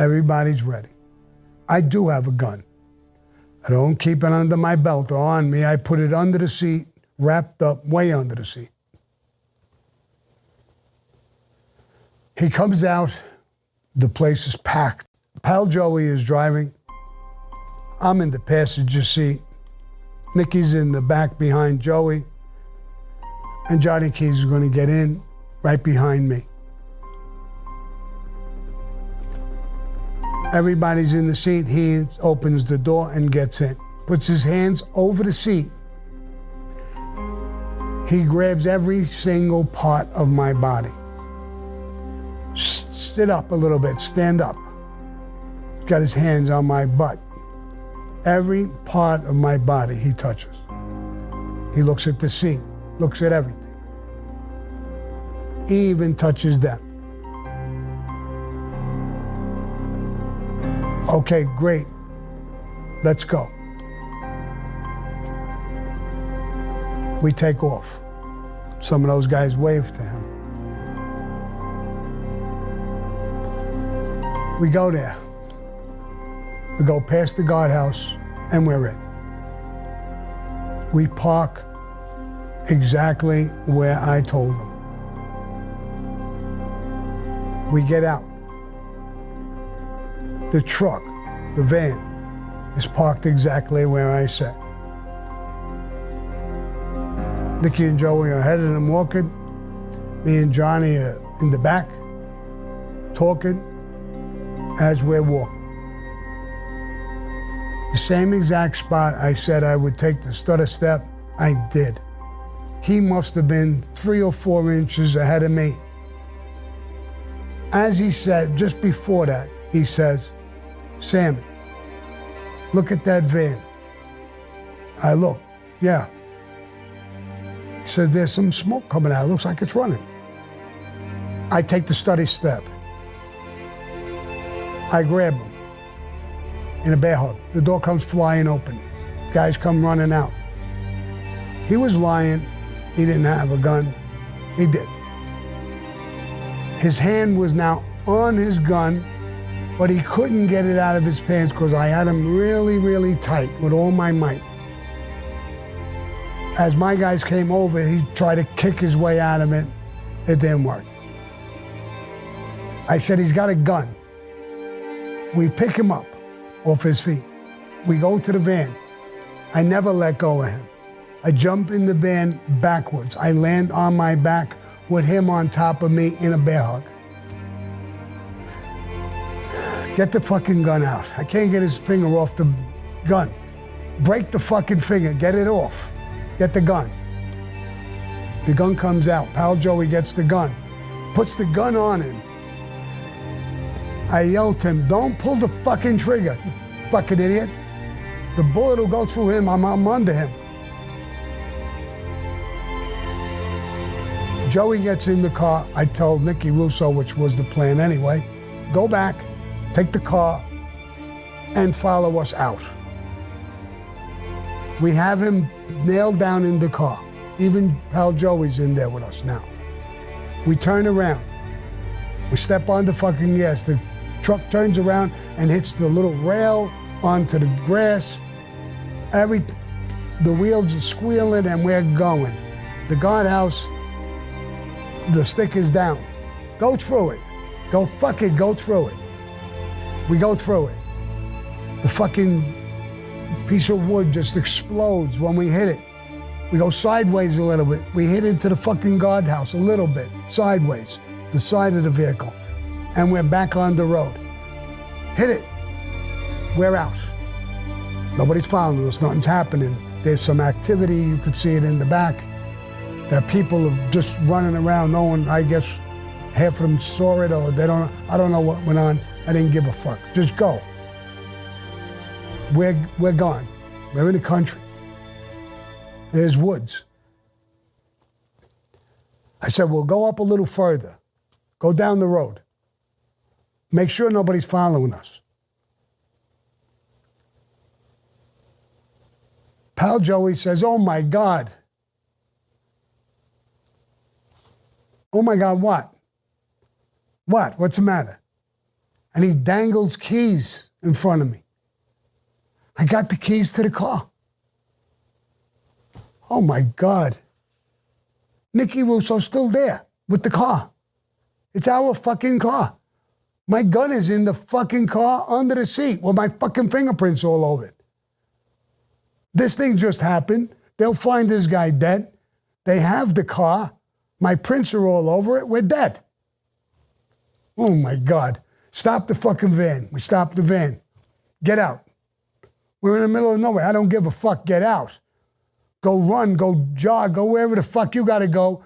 Everybody's ready. I do have a gun. I don't keep it under my belt or on me. I put it under the seat, wrapped up way under the seat. He comes out. The place is packed. Pal Joey is driving. I'm in the passenger seat. Nicky's in the back behind Joey. And Johnny Keys is going to get in right behind me. Everybody's in the seat. He opens the door and gets in. Puts his hands over the seat. He grabs every single part of my body. Sit up a little bit, stand up. He's got his hands on my butt. Every part of my body he touches. He looks at the seat, looks at everything. He even touches them. Okay, great. Let's go. We take off. Some of those guys wave to him. We go there. We go past the guardhouse, and we're in. We park exactly where I told them. We get out. The truck, the van, is parked exactly where I said. Nicky and Joey are ahead of them walking. Me and Johnny are in the back, talking as we're walking. The same exact spot I said I would take the stutter step, I did. He must have been 3 or 4 inches ahead of me. As he said, just before that, he says, "Sammy, look at that van." I look, yeah. He says, "There's some smoke coming out. It looks like it's running." I take the stutter step. I grab him in a bear hug. The door comes flying open. Guys come running out. He was lying. He didn't have a gun. He did. His hand was now on his gun, but he couldn't get it out of his pants because I had him really, really tight with all my might. As my guys came over, he tried to kick his way out of it. It didn't work. I said, "He's got a gun." We pick him up off his feet. We go to the van. I never let go of him. I jump in the van backwards. I land on my back with him on top of me in a bear hug. Get the fucking gun out. I can't get his finger off the gun. Break the fucking finger, get it off. Get the gun. The gun comes out. Pal Joey gets the gun, puts the gun on him. I yelled to him, "Don't pull the fucking trigger, you fucking idiot. The bullet will go through him, I'm under him." Joey gets in the car. I told Nicky Russo, which was the plan anyway, go back, take the car, and follow us out. We have him nailed down in the car. Even Pal Joey's in there with us now. We turn around. We step on the fucking gas. The truck turns around and hits the little rail onto the grass. The wheels are squealing and we're going. The guardhouse, the stick is down. Go through it. Go through it. We go through it. The fucking piece of wood just explodes when we hit it. We go sideways a little bit. We hit into the fucking guardhouse a little bit, sideways, the side of the vehicle. And we're back on the road. Hit it. We're out. Nobody's following us, nothing's happening. There's some activity, you could see it in the back. There are people just running around, no one, I guess, half of them saw it or I don't know what went on. I didn't give a fuck. Just go. We're gone. We're in the country. There's woods. I said, "We'll go up a little further. Go down the road. Make sure nobody's following us." Pal Joey says, "Oh my God." "Oh my God, what? What? What's the matter?" and he dangles keys in front of me. I got the keys to the car. Oh my God. Nicky Russo's still there with the car. It's our fucking car. My gun is in the fucking car under the seat with my fucking fingerprints all over it. This thing just happened. They'll find this guy dead. They have the car. My prints are all over it. We're dead. Oh my God. Stop the fucking van. We stopped the van. Get out. We're in the middle of nowhere. I don't give a fuck. Get out. Go run, go jog, go wherever the fuck you gotta go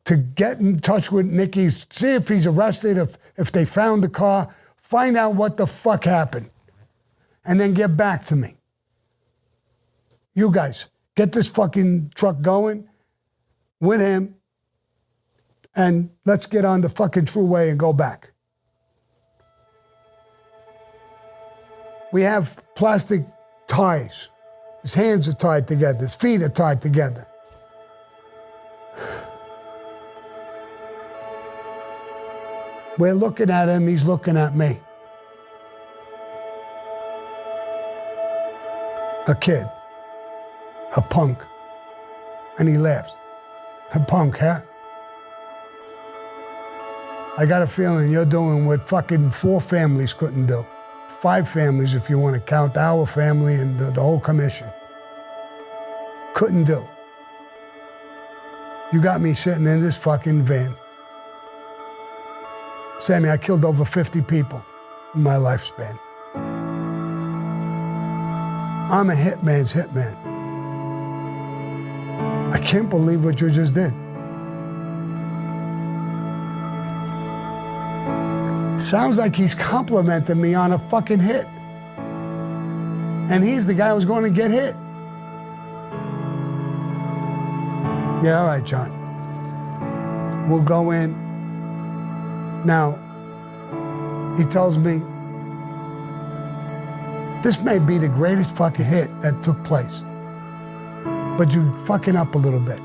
to get in touch with Nicky, see if he's arrested, if they found the car, find out what the fuck happened, and then get back to me. You guys, get this fucking truck going with him, and let's get on the fucking true way and go back. We have plastic ties. His hands are tied together. His feet are tied together. We're looking at him. He's looking at me. A kid. A punk. And he laughs. A punk, huh? I got a feeling you're doing what fucking 4 families couldn't do. 5 families, if you want to count our family and the whole commission. Couldn't do. You got me sitting in this fucking van. Sammy, I killed over 50 people in my lifespan. I'm a hitman's hitman. I can't believe what you just did. Sounds like he's complimenting me on a fucking hit. And he's the guy who's going to get hit. Yeah, all right, John. We'll go in. Now, he tells me, this may be the greatest fucking hit that took place. But you fucking up a little bit.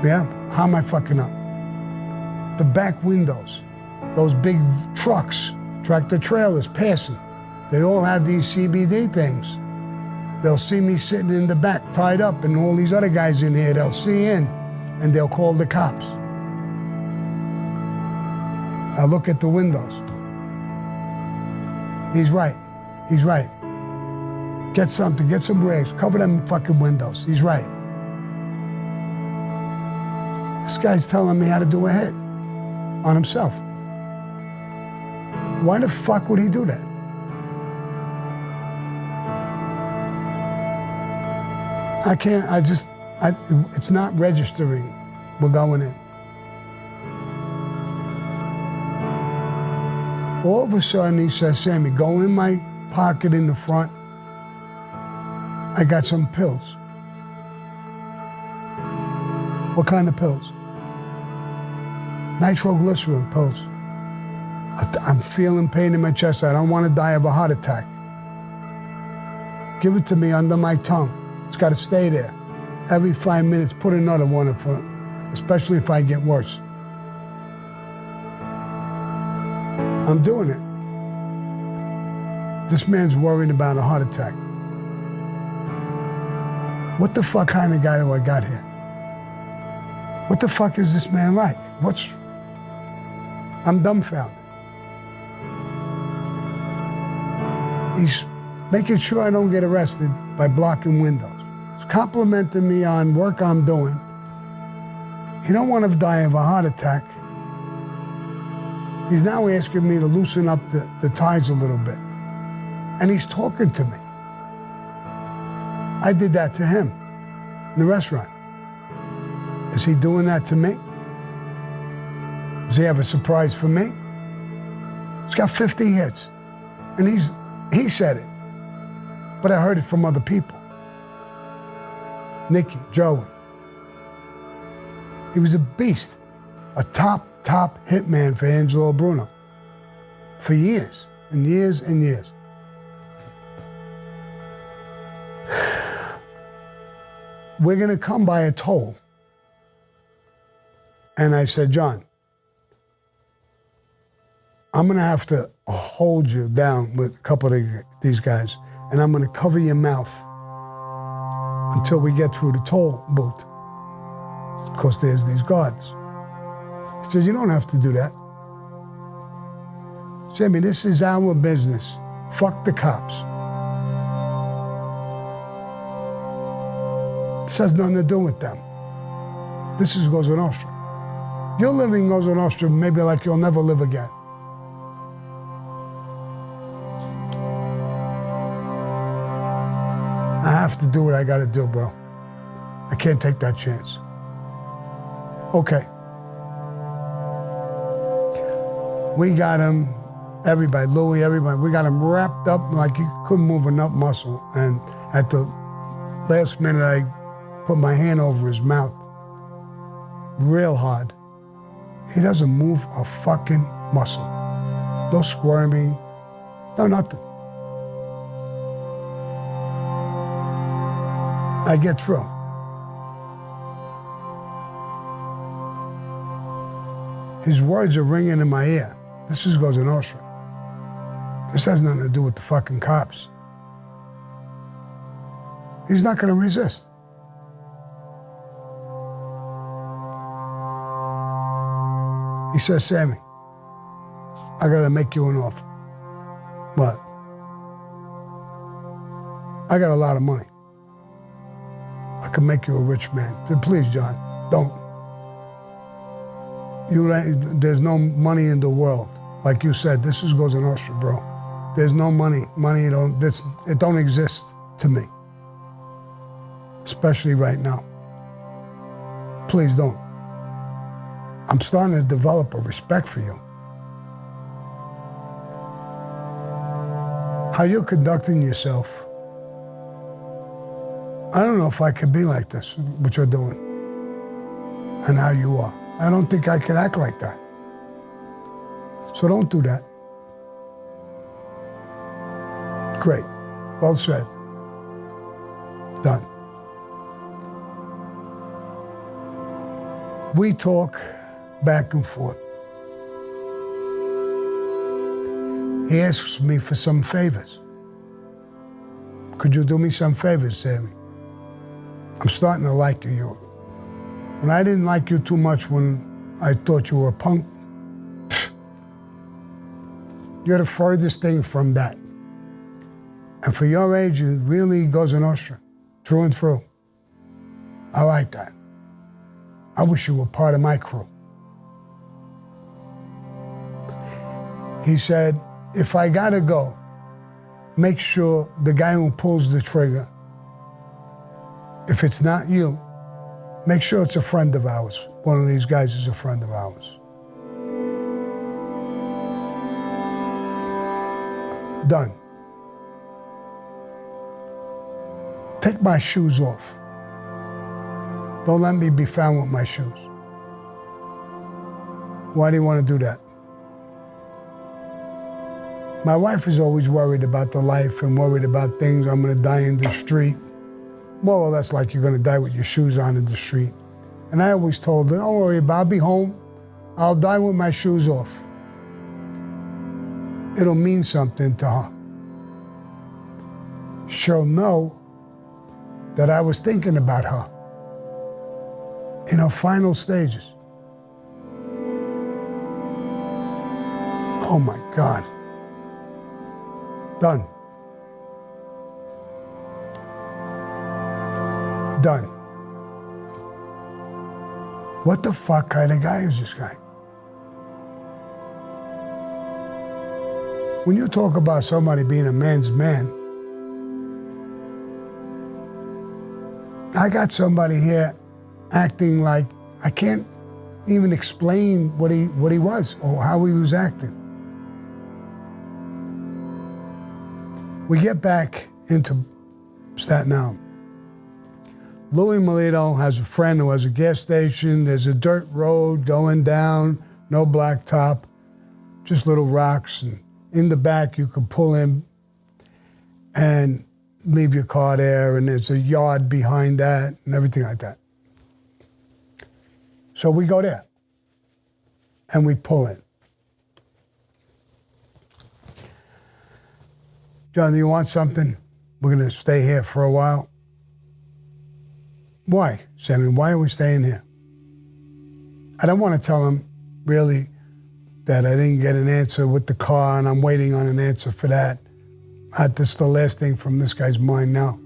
Yeah? How am I fucking up? The back windows. Those big trucks, tractor trailers passing, they all have these CBD things. They'll see me sitting in the back, tied up, and all these other guys in here, they'll see in, and they'll call the cops. I look at the windows. He's right. He's right. Get something, get some rags, cover them fucking windows. He's right. This guy's telling me how to do a hit on himself. Why the fuck would he do that? I can't, it's not registering. We're going in. All of a sudden he says, Sammy, go in my pocket in the front. I got some pills. What kind of pills? Nitroglycerin pills. I'm feeling pain in my chest. I don't want to die of a heart attack. Give it to me under my tongue. It's got to stay there. Every 5 minutes, put another one in for, especially if I get worse. I'm doing it. This man's worried about a heart attack. What the fuck kind of guy do I got here? What the fuck is this man like? I'm dumbfounded. He's making sure I don't get arrested by blocking windows. He's complimenting me on work I'm doing. He don't want to die of a heart attack. He's now asking me to loosen up the ties a little bit. And he's talking to me. I did that to him in the restaurant. Is he doing that to me? Does he have a surprise for me? He's got 50 hits. And he said it. But I heard it from other people. Nicky, Joey. He was a beast. A top hitman for Angelo Bruno. For years and years and years. We're going to come by a toll. And I said, John, I'm going to have to hold you down with a couple of these guys, and I'm going to cover your mouth until we get through the toll booth, because there's these guards. He said, you don't have to do that. Sammy, this is our business. Fuck the cops. This has nothing to do with them. This is Cosa Nostra. You're living Cosa Nostra maybe like you'll never live again. I have to do what I gotta do, bro. I can't take that chance. Okay. We got him, everybody, Louis, everybody, we got him wrapped up like he couldn't move enough muscle. And at the last minute, I put my hand over his mouth real hard. He doesn't move a fucking muscle. No squirming, no nothing. I get through. His words are ringing in my ear. This is Cosa Nostra. This has nothing to do with the fucking cops. He's not going to resist. He says, Sammy, I got to make you an offer. What? I got a lot of money. I can make you a rich man. I said, please, John, don't. There's no money in the world. Like you said, this is Cosa Nostra, bro. There's no money. Money it don't exist to me. Especially right now. Please don't. I'm starting to develop a respect for you. How you're conducting yourself, I don't know if I could be like this, what you're doing, and how you are. I don't think I could act like that. So don't do that. Great. Well said. Done. We talk back and forth. He asks me for some favors. Could you do me some favors, Sammy? I'm starting to like you. When I didn't like you too much when I thought you were a punk, you're the furthest thing from that. And for your age, it really goes in Nostra, through and through. I like that. I wish you were part of my crew. He said, if I gotta go, make sure the guy who pulls the trigger, if it's not you, make sure it's a friend of ours. One of these guys is a friend of ours. Done. Take my shoes off. Don't let me be found with my shoes. Why do you want to do that? My wife is always worried about the life and worried about things. I'm going to die in the street. More or less like you're going to die with your shoes on in the street. And I always told her, don't worry about it, I'll be home. I'll die with my shoes off. It'll mean something to her. She'll know that I was thinking about her in her final stages. Oh my God. Done. Done. What the fuck kind of guy is this guy? When you talk about somebody being a man's man, I got somebody here acting like I can't even explain what he was or how he was acting. We get back into Staten Island. Louis Melito has a friend who has a gas station. There's a dirt road going down, no blacktop, just little rocks. And in the back, you can pull in and leave your car there, and there's a yard behind that and everything like that. So we go there, and we pull in. John, do you want something? We're going to stay here for a while. Why, Sammy? Why are we staying here? I don't want to tell him, really, that I didn't get an answer with the car and I'm waiting on an answer for that. That's the last thing from this guy's mind now.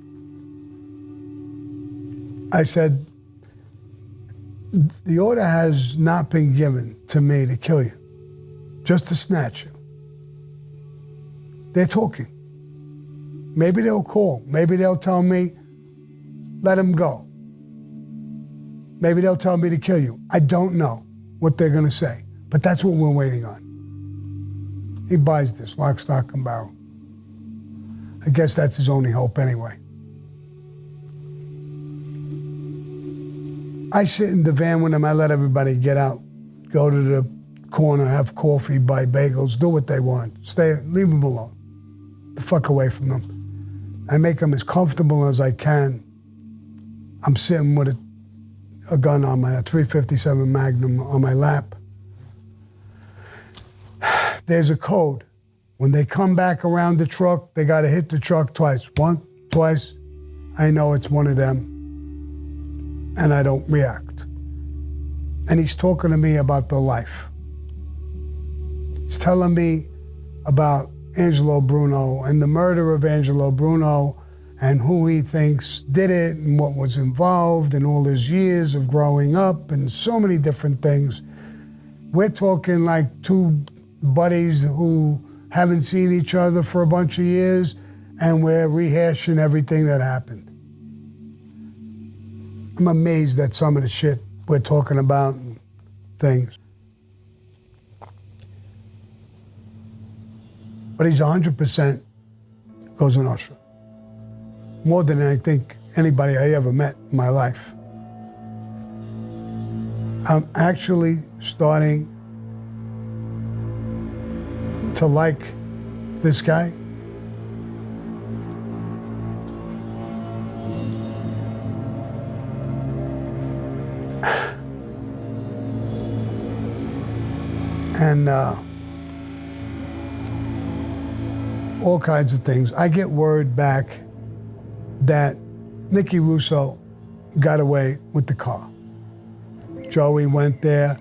I said, the order has not been given to me to kill you, just to snatch you. They're talking. Maybe they'll call. Maybe they'll tell me, let him go. Maybe they'll tell me to kill you. I don't know what they're going to say, but that's what we're waiting on. He buys this, lock, stock, and barrel. I guess that's his only hope anyway. I sit in the van with him. I let everybody get out, go to the corner, have coffee, buy bagels, do what they want. Leave them alone. The fuck away from them. I make them as comfortable as I can. I'm sitting with a gun on my 357 Magnum on my lap. There's a code. When they come back around the truck, they got to hit the truck twice. Once, twice. I know it's one of them. And I don't react. And he's talking to me about the life. He's telling me about Angelo Bruno and the murder of Angelo Bruno and who he thinks did it and what was involved in all his years of growing up and so many different things. We're talking like two buddies who haven't seen each other for a bunch of years, and we're rehashing everything that happened. I'm amazed at some of the shit we're talking about and things. But he's 100% Cosa Nostra. More than I think anybody I ever met in my life. I'm actually starting to like this guy. And all kinds of things. I get word back that Nicky Russo got away with the car. Joey went there.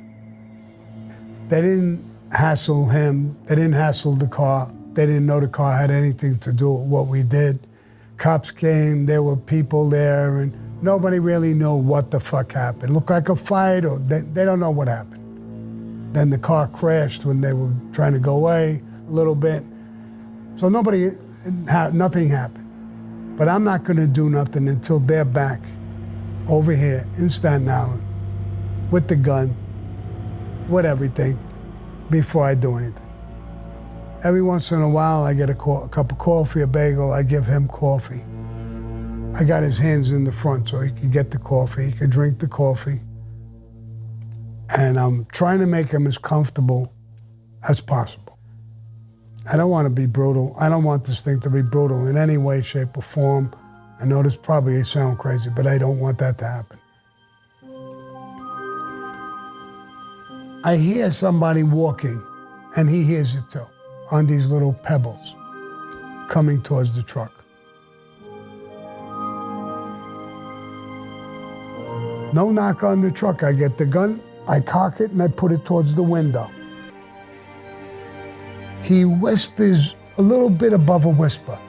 They didn't hassle him. They didn't hassle the car. They didn't know the car had anything to do with what we did. Cops came, there were people there, and nobody really knew what the fuck happened. It looked like a fight, or they don't know what happened. Then the car crashed when they were trying to go away a little bit. So nothing happened. But I'm not gonna do nothing until they're back over here in Staten Island with the gun, with everything, before I do anything. Every once in a while, I get a cup of coffee, a bagel, I give him coffee. I got his hands in the front so he could get the coffee, he could drink the coffee. And I'm trying to make him as comfortable as possible. I don't want to be brutal. I don't want this thing to be brutal in any way, shape, or form. I know this probably sounds crazy, but I don't want that to happen. I hear somebody walking, and he hears it too, on these little pebbles coming towards the truck. No knock on the truck. I get the gun, I cock it, and I put it towards the window. He whispers a little bit above a whisper.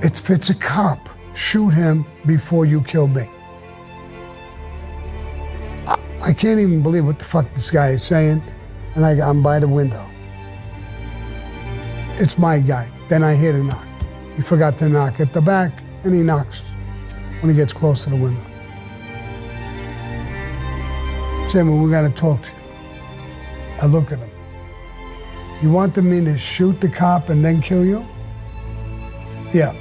If it's a cop, shoot him before you kill me. I can't even believe what the fuck this guy is saying, and I'm by the window. It's my guy. Then I hear the knock. He forgot to knock at the back, and he knocks when he gets close to the window. Sammy, we gotta talk to you. I look at him. You wanted me to shoot the cop and then kill you? Yeah.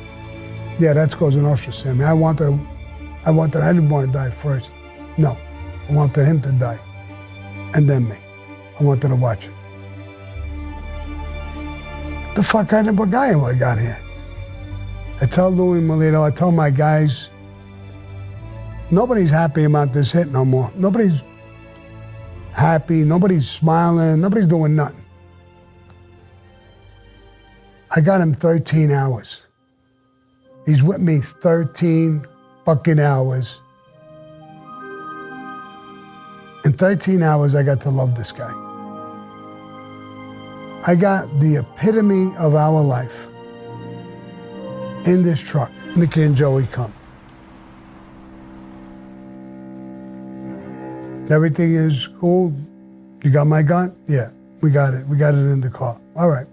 Yeah, that's Cosa Nostra, Sammy. I didn't want to die first. No. I wanted him to die. And then me. I wanted to watch it. The fuck kind of a guy am I got here? I tell Louis Melito, I tell my guys, nobody's happy about this hit no more. Nobody's happy, nobody's smiling, nobody's doing nothing. I got him 13 hours. He's with me 13 fucking hours. In 13 hours, I got to love this guy. I got the epitome of our life in this truck. Nicky and Joey come. Everything is cool. You got my gun? Yeah, we got it. We got it in the car. All right.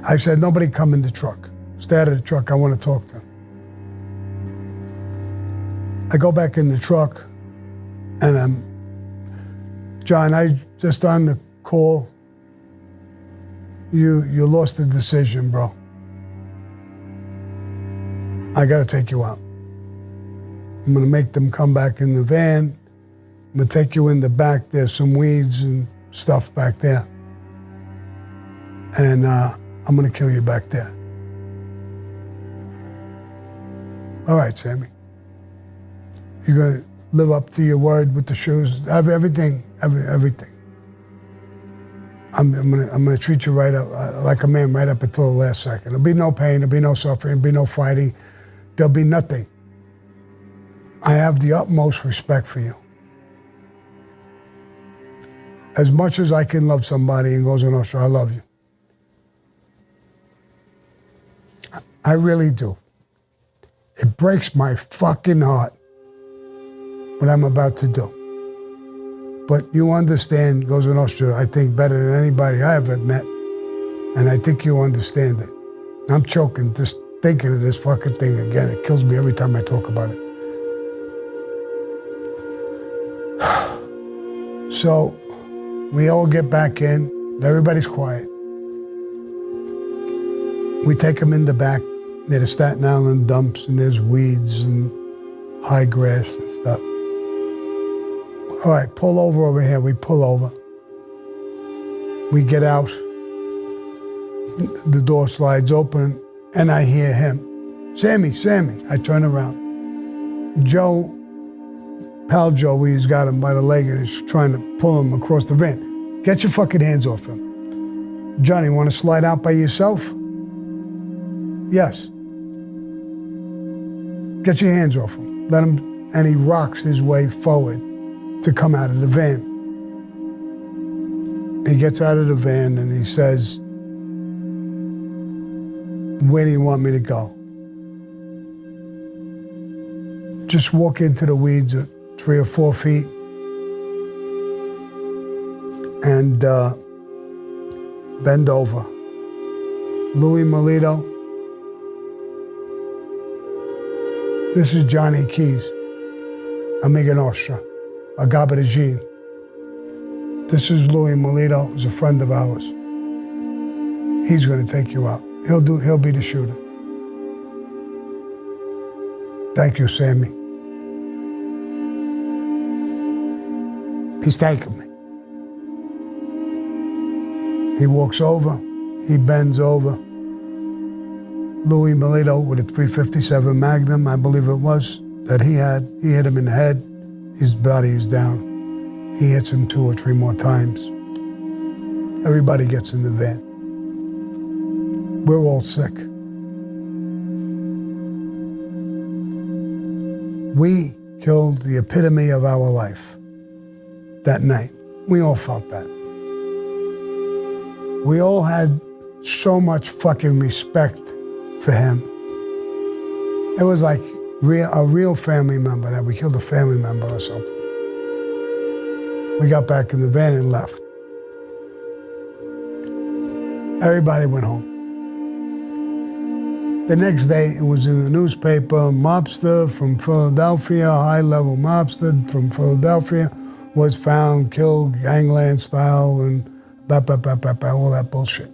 I said, nobody come in the truck. Stay out of the truck. I want to talk to him. I go back in the truck, and I'm, John, I just on the call. You lost the decision, bro. I got to take you out. I'm going to make them come back in the van. I'm going to take you in the back. There's some weeds and stuff back there. And I'm going to kill you back there. All right, Sammy. You're going to live up to your word with the shoes, everything. I'm gonna treat you right up like a man right up until the last second. There'll be no pain, there'll be no suffering, there'll be no fighting, there'll be nothing. I have the utmost respect for you. As much as I can love somebody in Cosa Nostra, I love you. I really do. It breaks my fucking heart what I'm about to do. But you understand Cosa Nostra, I think, better than anybody I ever met. And I think you understand it. I'm choking just thinking of this fucking thing again. It kills me every time I talk about it. So we all get back in. Everybody's quiet. We take them in the back near the Staten Island dumps, and there's weeds and high grass and stuff. All right, pull over here. We pull over. We get out. The door slides open, and I hear him. Sammy. I turn around. Joe, pal Joe, he's got him by the leg and he's trying to pull him across the van. Get your fucking hands off him. Johnny, want to slide out by yourself? Yes. Get your hands off him. Let him, and he rocks his way forward to come out of the van. He gets out of the van and he says, where do you want me to go? Just walk into the weeds at 3 or 4 feet and bend over. Louis Melito, this is Johnny Keys, Amiga Nostra. Agabadagine. This is Louis Melito, who's a friend of ours. He's going to take you out. He'll be the shooter. Thank you, Sammy. He's taking me. He walks over, he bends over. Louis Melito with a .357 Magnum, I believe it was, that he hit him in the head. His body is down. He hits him 2 or 3 more times. Everybody gets in the van. We're all sick. We killed the epitome of our life that night. We all felt that. We all had so much fucking respect for him. It was like a real family member, that we killed a family member or something. We got back in the van and left. Everybody went home. The next day, it was in the newspaper, mobster from Philadelphia, high-level mobster from Philadelphia, was found, killed, gangland style, and all that bullshit.